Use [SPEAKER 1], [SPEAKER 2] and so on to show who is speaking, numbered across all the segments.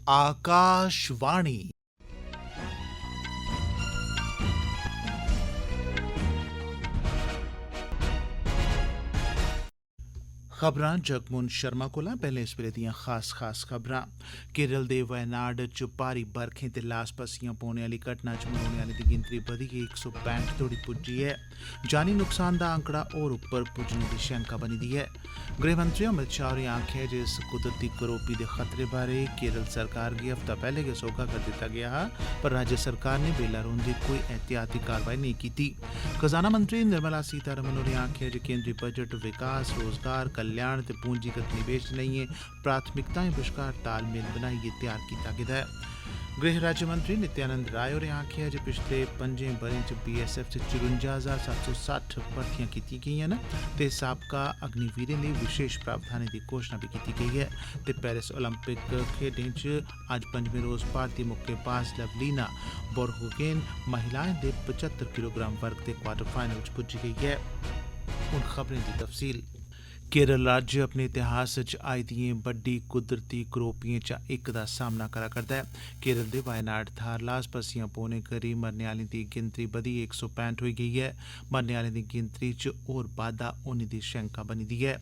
[SPEAKER 1] आकाशवाणी। खबरां जगमोहन शर्मा कोला पैह्ले इस वेले दियां खास खबरां। केरल दे वायनाड च भारी बरखें ते लास पस्सियां पौने आह्ली घटना च मरोने आह्लें दी गिनतरी बधियै 165 तोड़ी पुज्जी ऐ। जानी नुकसान दा आंकड़ा होर उप्पर पुज्जने दी शैंका बनी दी ऐ। गृहमंत्री अमित शाह होरें आखेआ जे इस कुदरती करोपी दे खतरे बारै केरल सरकार गी हफ्ता पैह्ले गै सोह्गा करी दित्ता गेआ हा, पर राज्य सरकार ने बेल्ला रौंह्दे कोई एहतियाती कार्रवाई नेईं कीती। खजाना मंत्री निर्मला सीतारमण होरें आखेआ जे केंद्री बजट विकास, रोजगार, कल्याण ते पूंजीगत निवेश जनेहियें प्राथमिकताएं बश्कार तालमेल बनाइयै तैयार कीता गेदा ऐ। गृह राज्यमंत्री नित्यानंद राय होरें आखेआ जे पिछले 5 ब'रें च बीएसएफ च 54,760 भर्थियां कीतियां गेइयां न ते साबका अग्निवीरें लेई विशेष प्रावधानें दी घोशणा बी कीती गेई ऐ। ते पेरिस ओलंपिक खेड्डें च अज्ज 5में रोज भारतीय मुक्केबाज लवलीना बोरगोहेन महिलाएं दे 75 किलोग्राम वर्ग दे क्वार्टर फाइनल च पुज्जी गेई ऐ। हुन खबरें दी तफसील। केरल राज्य अपने इतिहास च आई दियें बड्डी कुदरती करोपियें चा इक दा सामना करा करदा ऐ। केरल दे वायनाड थाह्र लास पस्सियां पौने करी मरने आह्लें दी गिनतरी बधियै 165 होई गेई ऐ। मरने आह्लें दी गिनतरी च होर बाद्दा होने दी शैंका बनी दी ऐ।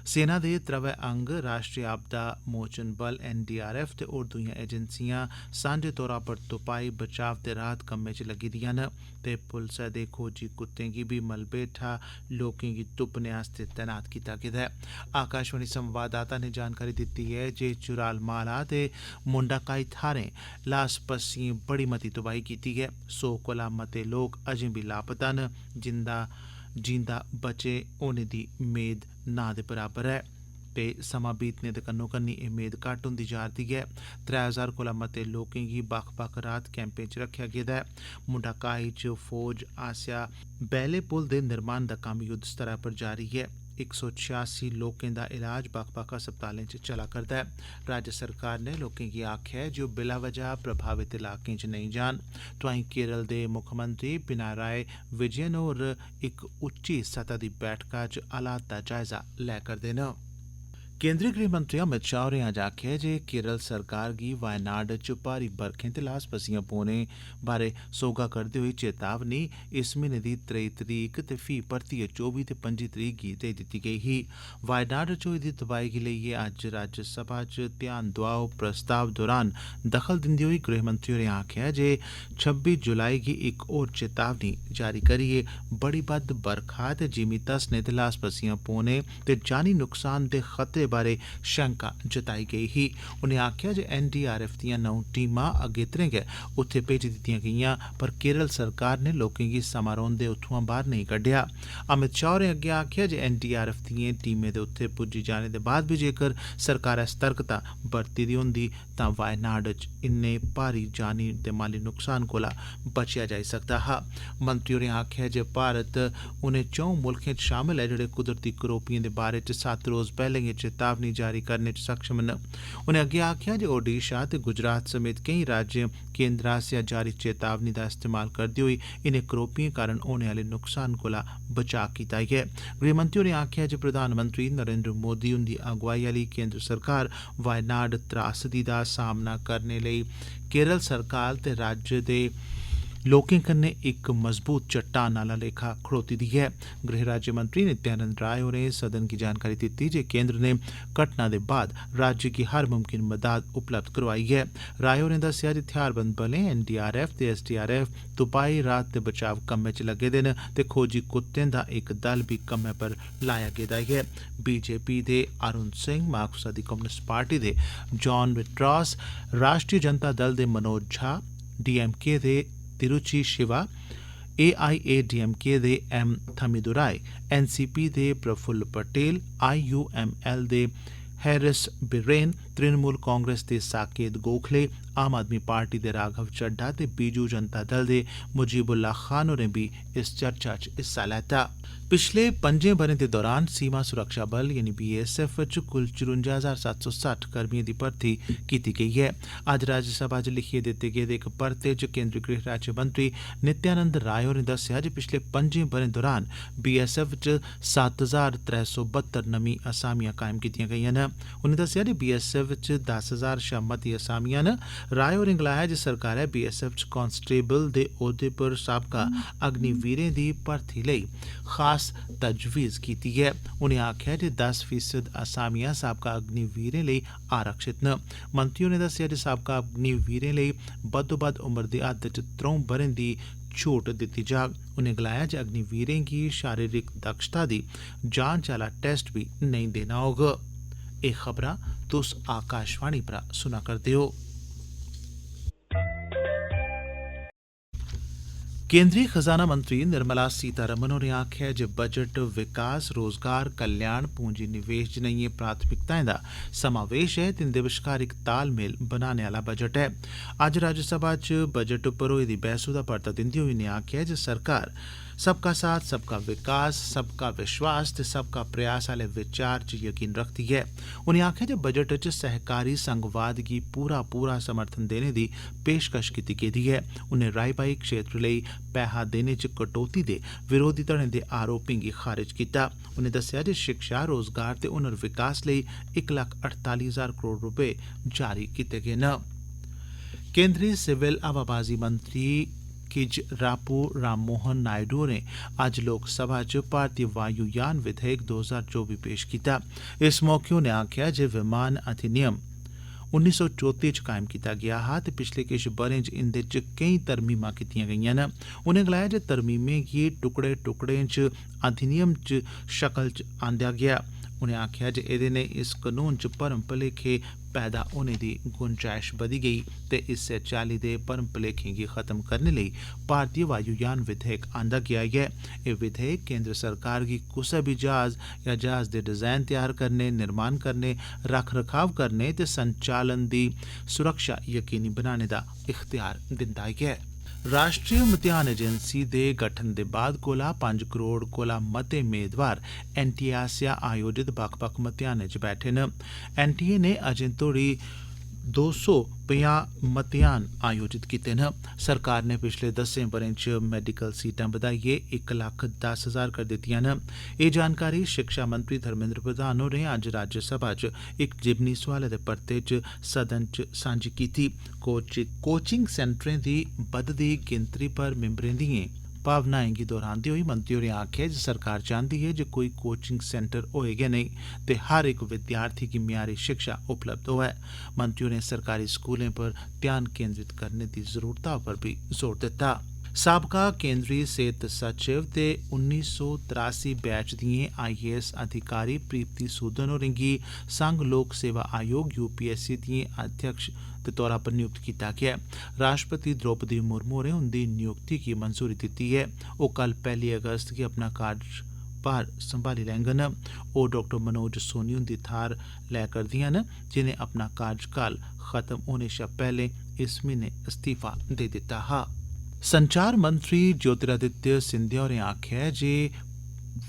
[SPEAKER 1] सेना दे त्रवै अंग, राष्ट्रीय आपदा मोचन बल NDRF ते होर दुइयां एजेंसियां सांझे तौरा पर तुपाई, बचाव ते राहत कम्में च लग्गी दियां न ते पुलसै दे खोजी कुत्तें गी बी मलबे हेठा लोकें गी तुप्पने आस्तै तैनात कीता गेदा ऐ। आकाशवाणी संवाददाता ने जानकारी दित्ती ऐ जे चुराल माला ते मुंडाकाई थाह्रें लास पस्सियें बड़ी मती तबाही कीती ऐ। 100 कोला मते लोक अजें बी लापता न, जिंदा बचे होने दी मेद ना दे बराबर ऐ ते समां बीतने दे कन्नो कन्नी एह् मेद घट्ट होंदी जा'रदी ऐ। 3000 कोला मते लोकें गी बक्ख-बक्ख राहत कैंपें च रखेआ गेदा ऐ। मुंडाकाई च फौज आसेआ बैले पुल दे निर्माण दा कम्म युद्ध स्तरै पर जारी ऐ। 186 लोकें दा इलाज बक्ख-बक्ख अस्पतालें च चला करदा ऐ। राज्य सरकार ने लोकें गी आखेआ ऐ जे ओह् बिला वजह प्रभावित इलाकें च नेईं जान। तोआईं केरल दे मुक्खमंत्री पिनाराई विजयन होर इक उच्ची सतह दी बैठका च हालात दा जायजा लै करदे न। केंद्री गृहमंत्री अमित शाह होरें अज्ज आखेआ जे केरल सरकार गी वायनाड च भारी बरखें ते लास पस्सियां पौने बारै सोह्गा करदे होई चेतावनी इस म्हीने दी 23 तरीक ते फ्ही परतियै 24 ते 25 तरीक गी देई दित्ती गेई ही। वायनाड च होई दी तबाही गी लेइयै अज्ज राज्यसभा च ध्यान दोआओ प्रस्ताव दौरान दखल दिंदे होई गृहमंत्री होरें आखेआ जे 26 जुलाई गी इक होर चेतावनी जारी करियै बड़ी बद्ध बरखा ते जिमीं धसने ते लास पस्सियां पौने ते जानी नुकसान दे खतरे बारै शैंका जताई गेई ही। उनें आखेआ जे NDRF दियां 9 टीमां अगेतरे गै उत्थे भेजी दित्तियां गेईयां, पर केरल सरकार ने लोकें गी समां रौंह्दे उत्थुआं बाह्र नेईं कड्डेआ। अमित शाह होरें अग्गें आखेआ जे NDRF दियें टीमें दे उत्थे पुज्जी जाने दे बाद बी जेकर सरकारै सतर्कता बरती दी होंदी तां वायनाड च इन्ने भारी जानी ते माली नुकसान कोला बचेआ जाई सकदा हा। मंत्री होरें आखेआ जे भारत उनें 4 मुल्खें च शामल ऐ जेह्ड़े कुदरती करोपियें दे बारे च 7 रोज पैह्ले गै चेतावनी जारी करने च सक्षम न। उनें अग्गें आखेआ जे ओडिशा ते गुजरात समेत केईं राज्य केंद्र आसेआ जारी चेतावनी दा इस्तेमाल करदे होई इनें करोपियें कारण होने आह्ले नुकसान कोला बचाऽ कीता ऐ। गृहमंत्री होरें आखेआ जे प्रधानमंत्री नरेंद्र मोदी हुंदी अगुवाई आह्ली केंद्र सरकार वायनाड त्रासदी दा सामना करने लेई केरल सरकार ते राज्य दे लोकें कन्नै इक मजबूत चट्टान आह्ला लेखा खड़ोती दी ऐ। गृह राज्यमंत्री नित्यानंद राय होरें सदन गी जानकारी दित्ती जे केंद्र ने घटना दे बाद राज्य गी हर मुमकिन मदाद उपलब्ध करोआई ऐ। राय होरें दस्सेआ जे थेहारबंद बलें NDRF ते SDRF तुपाई, राहत ते बचाव कम्मै च लग्गे दे न ते खोजी कुत्तें दा इक दल बी कम्मै पर लाया गेदा ऐ। BJP दे अरुण सिंह, मार्क्सवादी कम्युनिस्ट पार्टी दे जॉन विट्रास, राष्ट्रीय जनता दल दे मनोज झा, DMK दे तिरुचि शिवा, AIADMK दे M थमीदुराई, NCP दे प्रफुल्ल पटेल, IUML दे हैरिस बिरेन, तृणमूल कांग्रेस दे साकेत गोखले, आम आदमी पार्टी दे राघव चड्ढा ते बीजू जनता दल दे मुजीबुल्ला खान होरें बी इस चर्चा च हिस्सा लैता। पिछले 5 ब'रें दे दौरान सीमा सुरक्षा बल यानी BSF च कुल 54,760 कर्मियें दी भर्थी कीती गेई ऐ। अज्ज राज्यसभा च लिखियै दित्ते गेदे इक परते च केंद्री गृह राज्य मंत्री नित्यानंद राय होरें दस्सेआ जे पिछले 5 ब'रें दौरान BSF च 7,372 नमीं असामियां कायम कीतियां गेईयां न। उनें दस्सेआ जे BSF च 10,000 शा मती असामियां न। राय होरें गलाया जे सरकारै BSF च कांस्टेबल दे ओह्दे पर साबका अग्निवीरें दी भर्थी लेई खास तजवीज़ कीती ऐ। उनें आखेआ जे 10% असामियां साबका अग्निवीरें लेई आरक्षित न। मंत्री होरें दस्सेआ जे साबका अग्निवीरें लेई बद्धोबद्ध उम्र दी हद्द च 3 ब'रें दी छूट दित्ती जाग। उनें गलाया जे अग्निवीरें गी शारीरिक दक्षता दी जांच आह्ला टेस्ट बी नेईं देना होग। एह् खबरां तुस आकाशवाणी परा सुना करदे ओ। केंद्रीय खजाना मंत्री निर्मला सीतारमण होरें आखेआ जे बजट विकास, रोजगार, कल्याण, पूंजी निवेश जनेहियें प्राथमिकताएं दा समावेश ऐ ते इंदे बश्कार इक तालमेल बनाने आह्ला बजट ऐ। अज्ज राज्यसभा च बजट उप्पर होई दी बैह्सू दा परता दिंदे होई उनें आखेआ जे सरकार सबका साथ, सबका विकास, सबका विश्वास ते सबका प्रयास आह्ले विचार च यकीन रखदी ऐ। उनें आखेआ जे बजट च सहकारी संघवाद गी पूरा समर्थन देने दी पेशकश कीती गेदी ऐ। उनें राई-बाई क्षेत्र लेई पैहा देने च कटौती दे विरोधी धड़ें दे आरोपें गी खारिज कीता। उनें दस्सेआ जे शिक्षा, रोजगार ते हुनर विकास लेई 1,48,000 करोड़ रपे जारी कीते गे न। केंद्री सिविल हवाबाजी मंत्री किजरापू राममोहन नायडू होरें अज्ज लोकसभा च भारतीय वायुयान विधेयक 2024 पेश कीता। इस मौके उनें आखेआ जे विमान अधिनियम 1934 च कायम कीता गेआ हा ते पिछले किश ब'रें च इंदे च केईं तरमीमां कीतियां गेईयां न। उनें गलाया जे तरमीमें गी टुकड़े-टुकड़ें च अधिनियम च शकल च आंदा गेआ। उनें आखेआ जे एह्दे नै इस कनून च भरम भलेखे पैदा होने दी गुंजाइश बधी गेई ते इस्सै चाल्ली दे भरम भलेखें गी खत्म करने लेई भारतीय वायुयान विधेयक आंदा गेआ ऐ। एह् विधेयक केंद्र सरकार गी कुसै बी जहाज या जहाज दे डिजाइन तैयार करने, निर्माण करने, रख रखाव करने ते संचालन दी सुरक्षा यकीनी बनाने दा इख्तियार दिंदा ऐ। राष्ट्रीय मतेयान एजेंसी दे गठन दे बाद कोला 5 करोड़ कोला मते मेदवार NTA आसेआ आयोजित बक्ख-बक्ख मतेयानें च बैठे न। NTA ने अजें तोड़ी 250 मतेयान आयोजित कीते न। सरकार ने पिछले 10 ब'रें च मेडिकल सीटां बधाइयै 1,10,000 करी दित्तियां न। एह् जानकारी शिक्षा मंत्री धर्मेंद्र प्रधान होरें अज्ज राज्यसभा च इक जिमनी सोआलै दे परते च सदन च सांझी कीती। कोचिंग सेंटरें दी बधदी गिनतरी पर मिंबरें दिएं भावनाएं गी दोहरांदे होई मंत्री होरें आखेआ जे सरकार चांहदी ऐ जे कोई कोचिंग सेंटर होए गै नेईं ते हर इक विद्यार्थी गी म्यारी शिक्षा उपलब्ध होऐ। मंत्री होरें सरकारी स्कूलें पर ध्यान केंद्रित करने दी जरूरता पर भी जोर दित्ता। साबका केंद्री सेहत सचिव ते 1983 बैच दिएं IAS अधिकारी प्रीति सूदन होरें गी संघ लोक सेवा आयोग UPSC दिएं अध्यक्ष दे तौरा पर नियुक्त कीता गेआ। राष्ट्रपति द्रौपदी मुर्मू होरें उंदी नियुक्ति गी मंजूरी दित्ती ऐ। ओह् कल 1 अगस्त गी अपना कार्यभार संभाली लैङन। ओह् डॉ मनोज सोनी हुंदी थाह्र लै करदियां न, जिनें अपना कार्यकाल खत्म होने शा पैह्ले इस म्हीने इस्तीफा देई दित्ता हा। संचार मंत्री ज्योतिरादित्य सिंधिया होरें आखेआ जे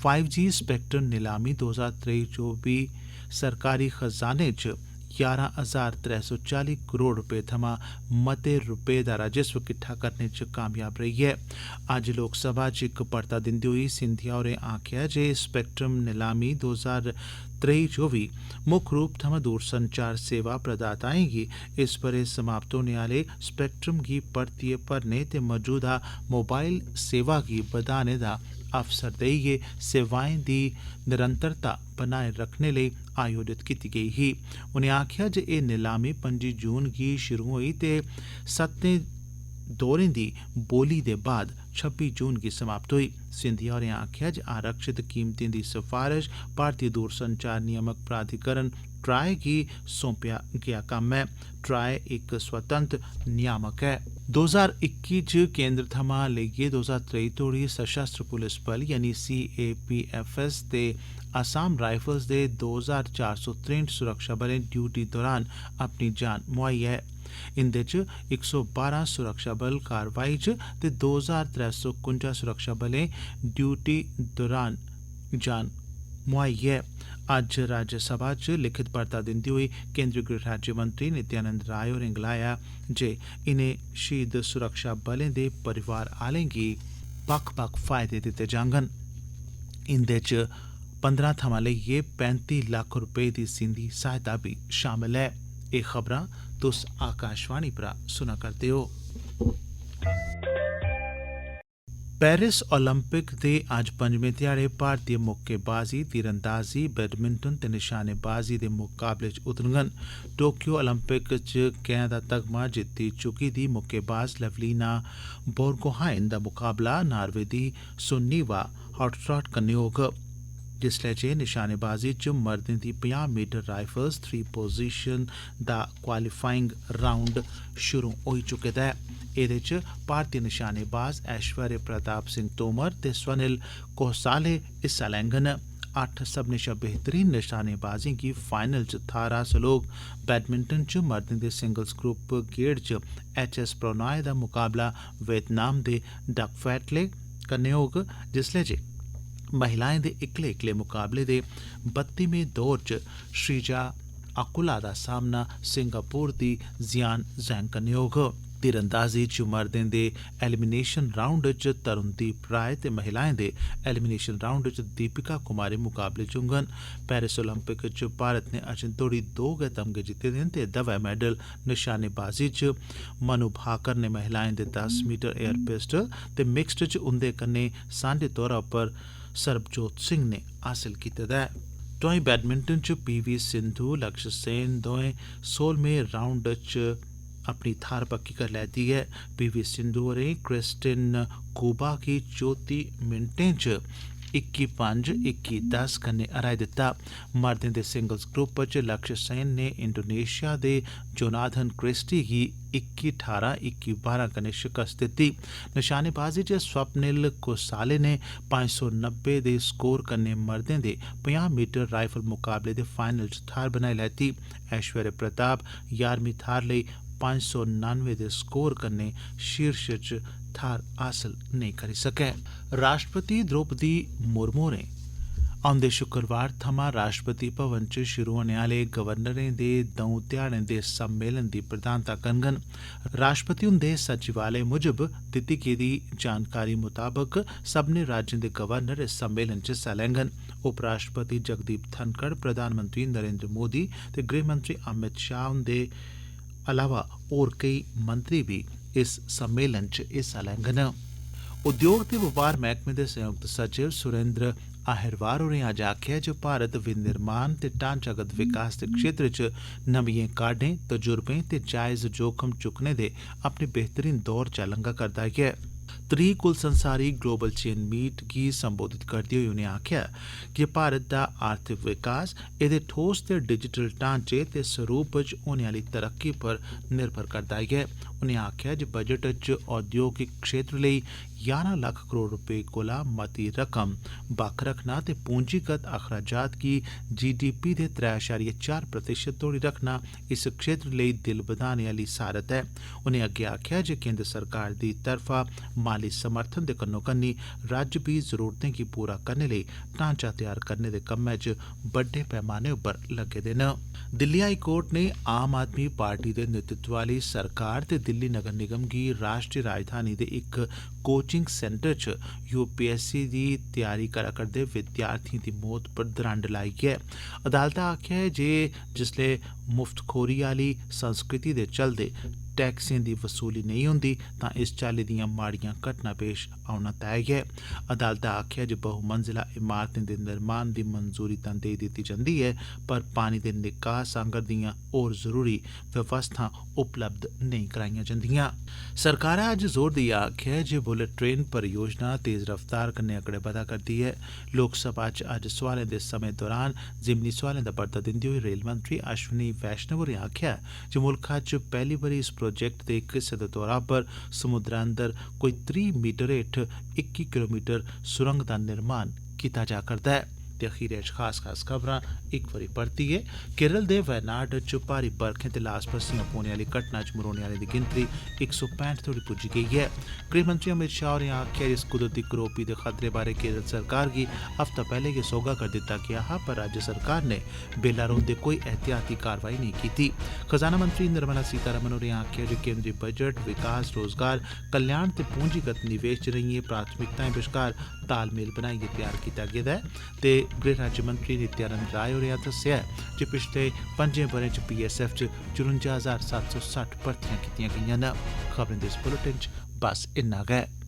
[SPEAKER 1] 5G स्पेक्ट्रम नीलामी 2023-24 सरकारी खजाने च 11,340 करोड़ रपे थमां मते रपे दा राजस्व किट्ठा करने च कामयाब रेही ऐ। अज्ज लोकसभा च इक परता दिंदे होई सिंधिया होरें आखेआ जे स्पेक्ट्रम नीलामी 2023-24 मुक्ख रूप थमां दूरसंचार सेवा प्रदाताएं गी इस ब'रे समाप्त होने आह्ले स्पेक्ट्रम गी परतियै भरने ते मौजूदा मोबाइल सेवा गी बधाने दा अवसर देइयै सेवाएं दी निरंतरता बनाए रखने लेई आयोजित कीती गेई ही। उनें आखेआ जे एह् नीलामी 25 जून गी शुरू होई ते 7 दौरें दी बोली दे बाद 26 जून गी समाप्त होई। सिंधिया होरें आखेआ जे आरक्षित कीमतें दी सफारश भारतीय दूरसंचार नियामक प्राधिकरण ट्राई गी सौंपेआ गेआ कम्म ऐ। ट्राई इक स्वतंत्र नियामक ऐ। 2021 च केंद्र थमां लेइयै 2023 तोड़ी सशस्त्र पुलिस बल यानी CAPFS ते असम राइफल्स दे 2,463 सुरक्षा बलें ड्यूटी दौरान अपनी जान मुआई ऐ। इंदे च 112 सुरक्षा बल कारवाई च ते 2351 सुरक्षा बलें ड्यूटी दौरान जान मुआई ऐ। अज्ज राज्यसभा च लिखित परता दिंदे होई केंद्रीय गृह राज्य मंत्री नित्यानंद राय होरें गलाया जे इनें शहीद सुरक्षा बलें दे परिवार आह्लें गी बक्ख-बक्ख फायदे दित्ते जाङन। इंदे च 15 थमां लेइयै 35 लक्ख रपेऽ दी सींधी सहायता बी शामल ऐ। एह् खबरां तुस आकाशवाणी परा सुना करदे हो। पेरिस ओलंपिक दे अज्ज पंजमें ध्याड़े भारतीय मुक्केबाजी, तीरंदाजी, बैडमिंटन ते निशानेबाजी दे मुकाबले च उतरङन। टोक्यो ओलंपिक च कैंह दा तगमा जित्ती चुकी दी मुक्केबाज लवलीना बोरगोहाइन दा मुकाबला नार्वे दी सुन्नीवा हॉटस्ट्रॉट कन्नै होग, जिसलै जे निशानेबाजी च मर्दें दी 50 मीटर राइफल्स 3 पोजीशन दा क्वालीफाइंग राउंड शुरू होई चुके दा ऐ। एह्दे च भारतीय निशानेबाज ऐश्वर्य प्रताप सिंह तोमर ते स्वनिल कोहसाले हिस्सा लैङन। 8 सभनें शा बेहतरीन निशानेबाजें गी फाइनल च थाह्र हासल होग। बैडमिंटन च मर्दें दे सिंगल्स ग्रुप गेड़ च HS प्रणॉय दा मुकाबला वियतनाम दे डक फैटले कन्नै होग, जिसलै जे महिलाएं दे इक्कले मुकाबले दे 32वें दौर च श्रीजा अकुला दा सामना सिंगापुर दी जियान जैंग कन्नै होग। तीरंदाजी च मर्दें दे एलिमिनेशन राउंड च तरुणदीप राय ते महिलाएं दे एलिमिनेशन राउंड च दीपिका कुमारी मुकाबले च होङन। पेरिस ओलंपिक च भारत ने अजें तोड़ी 2 गै तमगे जित्ते दे न ते दवै मैडल निशानेबाजी च मनु भाकर ने महिलाएं दे 10 मीटर एयर पिस्टल ते मिक्स्ड च उंदे कन्नै सांझे तौरा पर सरबजोत सिंह ने हासल कीते दा ऐ। तोआईं बैडमिंटन च PV सिंधु, लक्ष्य सेन दोएं 16वें राउंड च अपनी थाह्र पक्की करी लैती ऐ। PV सिंधु होरें क्रिस्टिन कूबा गी 34 मिंटें च 21-5, 21-10 कन्नै हराई दित्ता। मर्दें दे सिंगल्स ग्रुप च लक्ष्य सेन ने इंडोनेशिया दे जोनाथन क्रिस्टी गी 21-18, 21-12 कन्नै शिकस्त दित्ती। निशानेबाजी च स्वप्निल कोसाले ने 590 दे स्कोर कन्नै मर्दें दे 50 मीटर राइफल मुकाबले दे फाइनल च थाह्र बनाई लैती। ऐश्वर्य प्रताप 11वीं थाह्र लेई 599 दे स्कोर कन्नै शीर्ष च थाह्र हासल नेईं करी सकै। राष्ट्रपति द्रौपदी मुर्मू होरें औंदे शुक्रवार थमां राष्ट्रपति भवन च शुरू होने आह्ले गवर्नरें दे 2 ध्याड़ें दे सम्मेलन दी प्रधानता करङन। राष्ट्रपति हुंदे सचिवालय मुजब दित्ती गेदी जानकारी मुताबक सभनें राज्यें दे गवर्नर इस सम्मेलन च हिस्सा लैङन। उपराष्ट्रपति जगदीप धनखड़, प्रधानमंत्री नरेंद्र मोदी ते गृहमंत्री अमित शाह हुंदे अलावा होर केई मंत्री बी इस सम्मेलन च हिस्सा लैङन। उद्योग ते बपार मैह्कमे दे संयुक्त सचिव सुरेंद्र अहिरवार होरें अज्ज आखेआ जे भारत विनिर्माण ते ढांचागत विकास दे क्षेत्र च नमियें काह्डें, तजुर्बें ते जायज जोखम चुक्कने दे अपने बेहतरीन दौर चा लंघा करदा ऐ। त्री कुल संसारी ग्लोबल चेन मीट गी संबोधित करदे होई उनें आखेआ कि भारत दा आर्थिक विकास एह्दे ठोस ते डिजिटल ढांचे ते सरूप च होने आह्ली तरक्की पर निर्भर करदा ऐ। उनें आखेआ जे बजट च औद्योगिक क्षेत्र लेई 11 लक्ख करोड़ रपेऽ कोला मती रकम बक्ख रखना ते पूंजीगत अखराजात गी GDP दे 3.4% तोड़ी रखना इस क्षेत्र लेई दिल बधाने आह्ली सारत ऐ। उनें अग्गें आखेआ जे केंद्र सरकार दी तरफा माली समर्थन दे कन्नो-कन्नी राज्य बी जरूरतें गी पूरा करने लेई ढांचा तैयार करने दे कम्मै च बड्डे पैमाने उप्पर लग्गे दे न। दिल्ली हाई कोर्ट ने आम आदमी पार्टी दे नेतृत्व आह्ली सरकार ते दिल्ली नगर निगम गी राष्ट्री राजधानी दे इक कोचिंग सेंटर च UPSC दी त्यारी करा करदे विद्यार्थियें दी मौत पर दरंड लाई ऐ। अदालतै आखेआ ऐ जे जिसलै मुफ्तखोरी आह्ली संस्कृति दे चलदे टैक्सें दी वसूली नेईं होंदी तां इस चाल्ली दियां माड़ियां घटनां पेश औना तय ऐ। अदालतै आखेआ जे बहुमंजिला इमारतें दे निर्माण दी मंजूरी तां देई दित्ती जंदी ऐ, पर पानी दे निकास आंगर दियां होर जरूरी व्यवस्थां उपलब्ध नेईं कराइयां जंदियां। सरकारै अज्ज जोर देइयै आखेआ ऐ जे बुलेट ट्रेन परियोजना तेज रफ्तार कन्नै अगड़े बधा करदी ऐ। लोकसभा च अज्ज सोआलें दे समें दौरान जिमनी सोआलें दा परता दिंदे होई रेल मंत्री अश्विनी वैष्णव होरें आखेआ जे मुल्खा च पैह्ली बारी इस प्रोजेक्ट दे इक हिस्से दे तौरा पर समुद्रै अंदर कोई 30 मीटर हेठ 21 किलोमीटर सुरंग दा निर्माण कीता जा करदा ऐ ते अखीरै च खास खबरां इक बारी परतियै। केरल दे वयनाड च भारी बरखें ते लास पस्सियां पौने आली घटना च मरोने आलें दी गिनतरी 165 तोड़ी पुज्जी गेई ऐ। गृहमंत्री अमित शाह होरें आखेआ जे इस कुदरती करोपी दे खतरे बारै केरल सरकार गी हफ्ता पैह्ले गै सोह्गा करी दित्ता गेआ हा, पर राज्य सरकार ने बेल्ला रौंदे कोई एहतियाती कारवाई नेईं कीती। खजाना मंत्री निर्मला सीतारमण होरें आखेआ जे केंद्री बजट विकास, रोजगार, कल्याण ते पूंजीगत निवेश जनेहियें प्राथमिकताएं बश्कार तालमेल बनाइयै त्यार कीता गेदा ऐ। ते गृह राज्यमंत्री नित्यानंद राय होरें दस्सेआ जे पिछले 5 ब'रें च बीएसएफ च 54,760 भर्थियां कीतियां गेइयां न। खबरें दे इस बुलेटिन च बस इन्ना गै।